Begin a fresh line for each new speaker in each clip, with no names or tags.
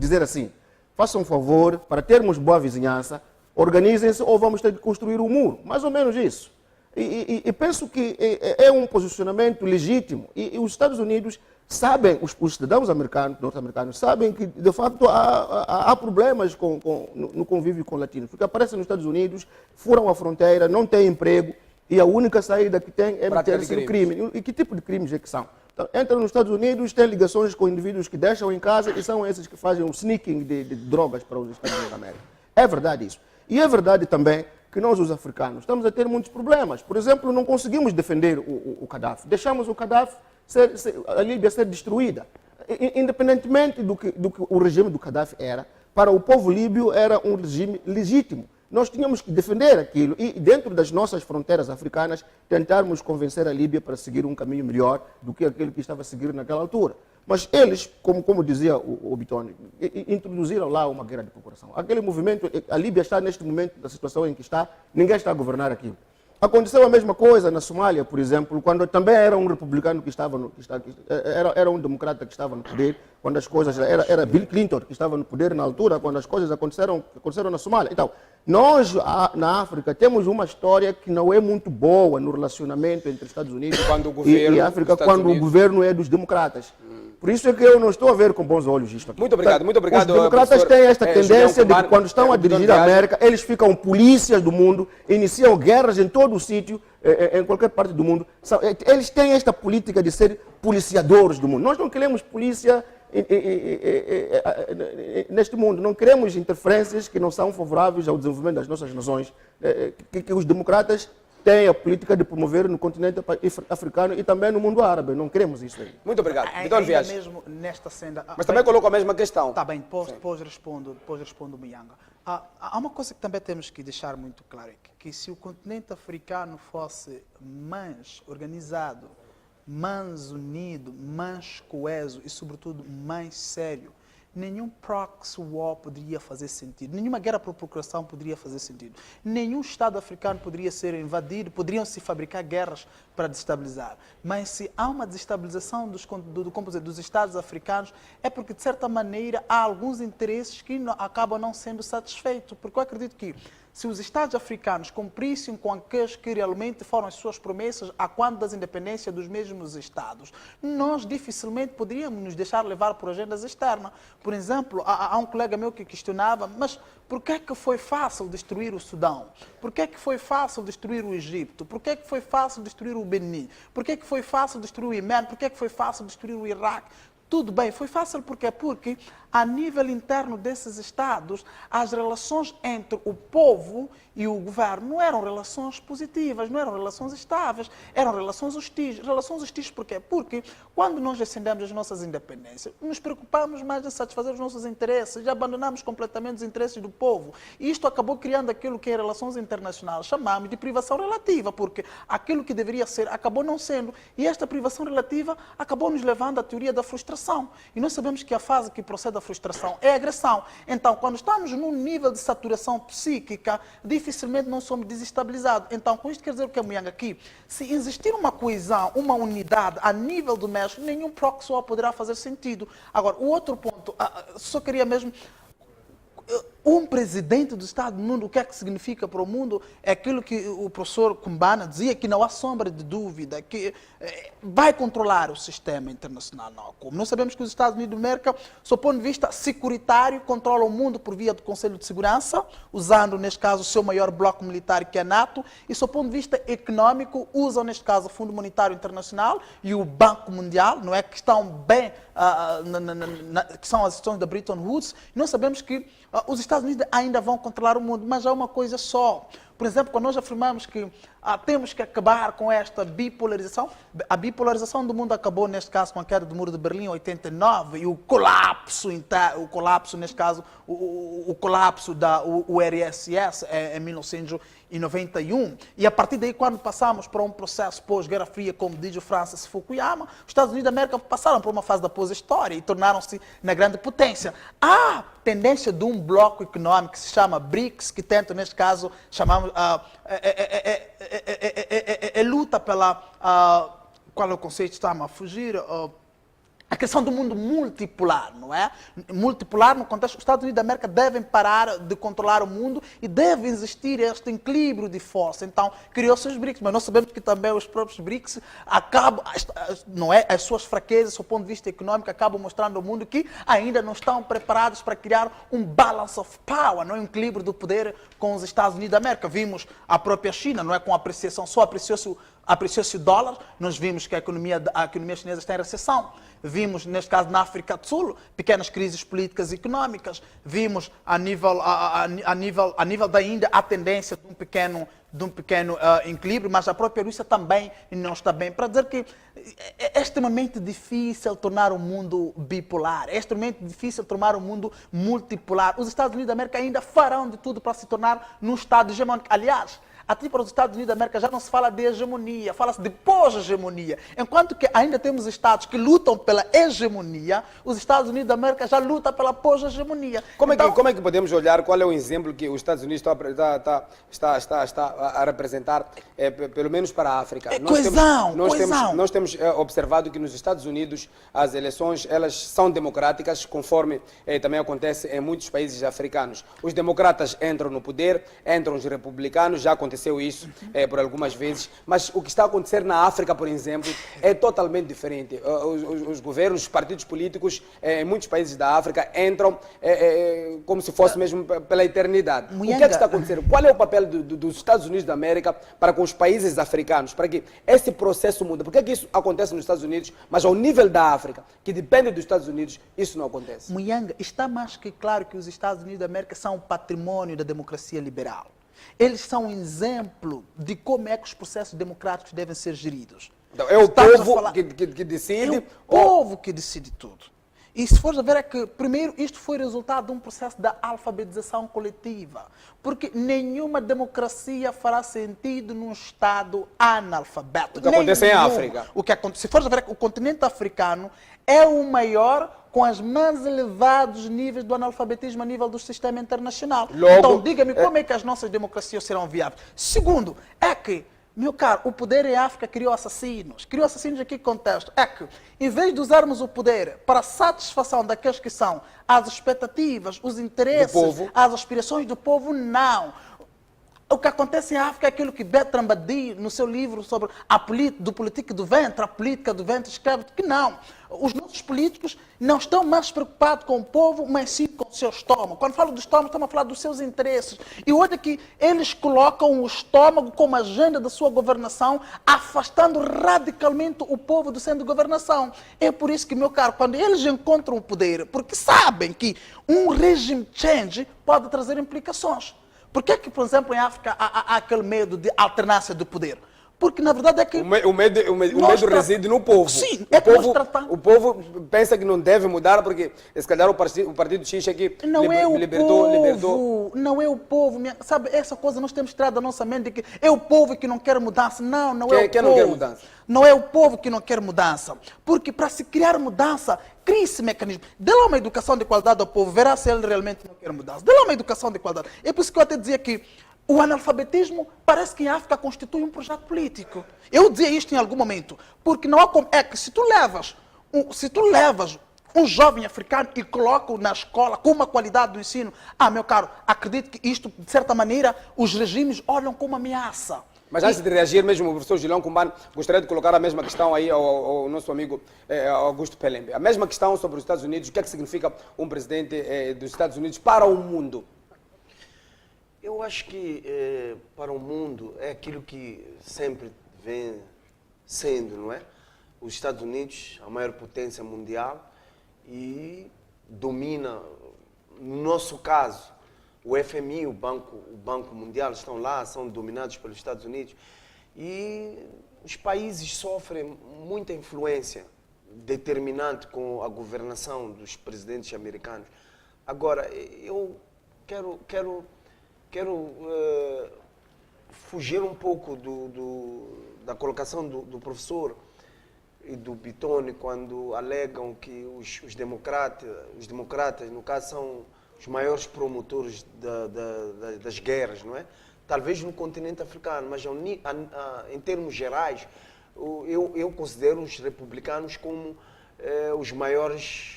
dizer assim, façam um favor, para termos boa vizinhança, organizem-se ou vamos ter que construir um muro. Mais ou menos isso. E penso que é um posicionamento legítimo. E os Estados Unidos sabem, os cidadãos americanos, norte-americanos, sabem que, de facto, há problemas no convívio com latinos. Porque aparecem nos Estados Unidos, furam a fronteira, não têm emprego, e a única saída que têm é meter-se no crime. E que tipo de crimes é que são? Então, entram nos Estados Unidos, têm ligações com indivíduos que deixam em casa e são esses que fazem o sneaking de drogas para os Estados Unidos da América. É verdade isso. E é verdade também que nós, os africanos, estamos a ter muitos problemas. Por exemplo, não conseguimos defender o Gaddafi. Deixamos o Gaddafi, a Líbia ser destruída. Independentemente do que o regime do Gaddafi era, para o povo líbio era um regime legítimo. Nós tínhamos que defender aquilo e, dentro das nossas fronteiras africanas, tentarmos convencer a Líbia para seguir um caminho melhor do que aquele que estava a seguir naquela altura. Mas eles, como dizia o Bitone, introduziram lá uma guerra de procuração. Aquele movimento, a Líbia está neste momento, da situação em que está, ninguém está a governar aquilo. Aconteceu a mesma coisa na Somália, por exemplo, quando também era um republicano que estava era um democrata que estava no poder, quando as coisas era Bill Clinton que estava no poder na altura, quando as coisas aconteceram na Somália. Então, nós na África temos uma história que não é muito boa no relacionamento entre Estados Unidos e África quando o governo é dos democratas. Por isso é que eu não estou a ver com bons olhos isto aqui.
Muito obrigado, muito obrigado.
Os democratas têm esta tendência de que quando estão a dirigir a América, eles ficam polícias do mundo, iniciam guerras em todo o sítio, em qualquer parte do mundo. Eles têm esta política de ser policiadores do mundo. Nós não queremos polícia neste mundo. Não queremos interferências que não são favoráveis ao desenvolvimento das nossas nações. Que os democratas têm a política de promover no continente africano e também no mundo árabe. Não queremos isso aí.
Muito obrigado. Então, Viagem.
Mesmo nesta senda.
Mas também coloco a mesma questão.
Está bem, depois respondo o Muyanga. Há uma coisa que também temos que deixar muito claro, que se o continente africano fosse mais organizado, mais unido, mais coeso e, sobretudo, mais sério, nenhum proxy war poderia fazer sentido, nenhuma guerra por procuração poderia fazer sentido, nenhum Estado africano poderia ser invadido, poderiam se fabricar guerras para destabilizar. Mas se há uma desestabilização dos Estados africanos, é porque, de certa maneira, há alguns interesses que acabam não sendo satisfeitos, porque eu acredito que se os Estados africanos cumprissem com aqueles que realmente foram as suas promessas a quando das independências dos mesmos Estados, nós dificilmente poderíamos nos deixar levar por agendas externas. Por exemplo, há um colega meu que questionava, mas por que é que foi fácil destruir o Sudão? Por que é que foi fácil destruir o Egito? Por que é que foi fácil destruir o Benin? Por que é que foi fácil destruir o Iêmen? Por que é que foi fácil destruir o Iraque? Tudo bem, foi fácil porque a nível interno desses Estados, as relações entre o povo e o governo não eram relações positivas, não eram relações estáveis, eram relações hostis. Relações hostis por quê? Porque quando nós ascendemos as nossas independências, nos preocupamos mais em satisfazer os nossos interesses e abandonamos completamente os interesses do povo. E isto acabou criando aquilo que em relações internacionais chamamos de privação relativa, porque aquilo que deveria ser acabou não sendo. E esta privação relativa acabou nos levando à teoria da frustração. E nós sabemos que a fase que procede à frustração é a agressão. Então, quando estamos num nível de saturação psíquica, dificilmente não somos desestabilizados. Então, com isto quer dizer o que é Muyanga aqui? Se existir uma coesão, uma unidade a nível doméstico, nenhum proxy war poderá fazer sentido. Agora, o outro ponto, só queria mesmo... Um presidente do Estado do mundo, o que é que significa para o mundo? É aquilo que o professor Kumbana dizia, que não há sombra de dúvida, que vai controlar o sistema internacional. Não, como nós sabemos que os Estados Unidos da América, do ponto de vista securitário, controlam o mundo por via do Conselho de Segurança, usando, neste caso, o seu maior bloco militar, que é a NATO, e, do ponto de vista econômico, usam, neste caso, o Fundo Monetário Internacional e o Banco Mundial, não é, que estão bem, que são as instituições da Bretton Woods. E nós sabemos que os Estados Unidos ainda vão controlar o mundo, mas há uma coisa só. Por exemplo, quando nós afirmamos que temos que acabar com esta bipolarização, a bipolarização do mundo acabou, neste caso, com a queda do Muro de Berlim em 89 e o colapso, neste caso, o colapso da URSS em 1991. E a partir daí, quando passamos para um processo pós-Guerra Fria, como diz o Francis Fukuyama, os Estados Unidos da América passaram por uma fase da pós-história e tornaram-se na grande potência. Há tendência de um bloco econômico que se chama BRICS, que tenta, neste caso, chamamos luta pela... qual é o conceito? Está-me a fugir. a questão do mundo multipolar, não é? Multipolar no contexto, os Estados Unidos da América devem parar de controlar o mundo e deve existir este equilíbrio de força. Então, criou-se os BRICS, mas nós sabemos que também os próprios BRICS acabam, não é? As suas fraquezas, do ponto de vista econômico, acabam mostrando ao mundo que ainda não estão preparados para criar um balance of power, não é? Um equilíbrio do poder com os Estados Unidos da América. Vimos a própria China, não é? Com a apreciação, só apreciou-se o dólar, nós vimos que a economia chinesa está em recessão. Vimos, neste caso, na África do Sul, pequenas crises políticas e económicas. Vimos, a nível da Índia, a tendência de um pequeno equilíbrio, mas a própria Rússia também não está bem. Para dizer que é extremamente difícil tornar o mundo bipolar, é extremamente difícil tornar o mundo multipolar. Os Estados Unidos da América ainda farão de tudo para se tornar num Estado hegemônico. Aliás, até para os Estados Unidos da América já não se fala de hegemonia, fala-se de pós-hegemonia. Enquanto que ainda temos Estados que lutam pela hegemonia, os Estados Unidos da América já lutam pela pós-hegemonia.
Como é que podemos olhar, qual é o exemplo que os Estados Unidos está a representar, pelo menos para a África? Nós temos observado que nos Estados Unidos as eleições elas são democráticas, conforme também acontece em muitos países africanos. Os democratas entram no poder, entram os republicanos, já aconteceu isso por algumas vezes, mas o que está a acontecer na África, por exemplo, é totalmente diferente. Os governos, os partidos políticos em muitos países da África entram como se fosse mesmo pela eternidade. O que é que está acontecendo? Qual é o papel dos Estados Unidos da América para com os países africanos, para que esse processo mude? Por que é que isso acontece nos Estados Unidos, mas ao nível da África, que depende dos Estados Unidos, isso não acontece?
Muyanga, está mais que claro que os Estados Unidos da América são um patrimônio da democracia liberal. Eles são um exemplo de como é que os processos democráticos devem ser geridos.
Então, é o povo que decide?
É o povo que decide tudo. E se fores a ver é que, primeiro, isto foi resultado de um processo da alfabetização coletiva. Porque nenhuma democracia fará sentido num Estado analfabeto.
O que acontece em África.
Se fores a ver é que o continente africano é o maior com os mais elevados níveis do analfabetismo a nível do sistema internacional.
Logo,
então, diga-me, como é que as nossas democracias serão viáveis? Segundo, é que, meu caro, o poder em África criou assassinos. Criou assassinos em que contexto? É que, em vez de usarmos o poder para a satisfação daqueles que são as expectativas, os interesses, as aspirações do povo, não. O que acontece em África é aquilo que Bertrand Badi, no seu livro sobre a política do ventre, escreve que não. Os nossos políticos não estão mais preocupados com o povo, mas sim com o seu estômago. Quando falo do estômago, estamos a falar dos seus interesses. E hoje aqui, eles colocam o estômago como agenda da sua governação, afastando radicalmente o povo do centro de governação. É por isso que, meu caro, quando eles encontram o poder, porque sabem que um regime change pode trazer implicações. Por que, por exemplo, em África há aquele medo de alternância do poder? Porque, na verdade, é que...
O medo reside no povo.
Sim,
o povo pensa que não deve mudar porque, se calhar, o partido X aqui libertou.
Não é o povo. Sabe, essa coisa nós temos tirado da nossa mente de que é o povo que não quer mudança. Não é o povo.
Quem não quer mudança?
Não é o povo que não quer mudança. Porque, para se criar mudança, cria esse mecanismo. Dê lá uma educação de qualidade ao povo, verá se ele realmente não quer mudança. Dê lá uma educação de qualidade. É por isso que eu até dizia que o analfabetismo parece que em África constitui um projeto político. Eu dizia isto em algum momento, porque não há como... É que se tu levas um jovem africano e coloca-o na escola com uma qualidade do ensino, meu caro, acredito que isto, de certa maneira, os regimes olham como ameaça.
Mas antes de reagir mesmo, o professor Gilão Kumbane, gostaria de colocar a mesma questão aí ao nosso amigo Augusto Pelembe. A mesma questão sobre os Estados Unidos, o que é que significa um presidente dos Estados Unidos para o mundo?
Eu acho que para o mundo é aquilo que sempre vem sendo, não é? Os Estados Unidos, a maior potência mundial, e domina, no nosso caso, o FMI, o Banco Mundial, estão lá, são dominados pelos Estados Unidos. E os países sofrem muita influência determinante com a governação dos presidentes americanos. Agora, eu quero fugir um pouco da colocação do professor e do Bitone quando alegam que os democratas, no caso, são os maiores promotores das guerras, não é? Talvez no continente africano, mas em termos gerais, eu considero os republicanos como os maiores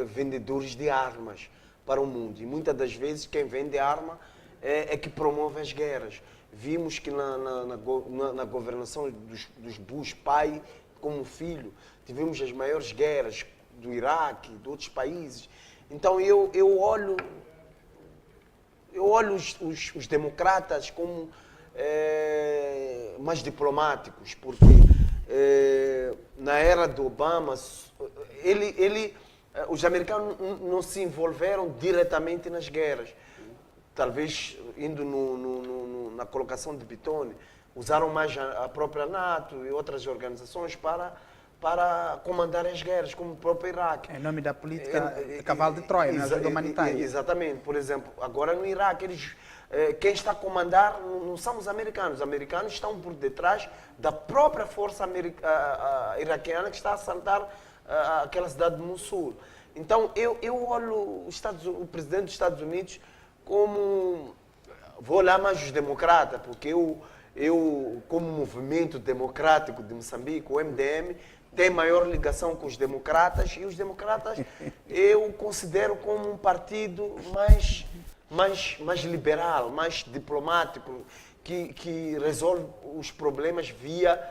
vendedores de armas para o mundo. E muitas das vezes quem vende arma é que promove as guerras. Vimos que na governação dos Bush, pai como filho, tivemos as maiores guerras do Iraque, de outros países. Então eu olho os democratas como mais diplomáticos, porque na era do Obama, os americanos não se envolveram diretamente nas guerras. Talvez indo na colocação de Bitone, usaram mais a própria NATO e outras organizações para comandar as guerras, como o próprio Iraque.
Em nome da política cavalo de Troia, na ajuda humanitária.
Exatamente. Por exemplo, agora no Iraque, quem está a comandar não são os americanos. Os americanos estão por detrás da própria força iraquiana que está a assaltar aquela cidade de Mosul. Então, eu olho o presidente dos Estados Unidos como... Vou olhar mais os democratas, porque eu, como movimento democrático de Moçambique, o MDM, tem maior ligação com os democratas, e os democratas eu considero como um partido mais liberal, mais diplomático, que resolve os problemas via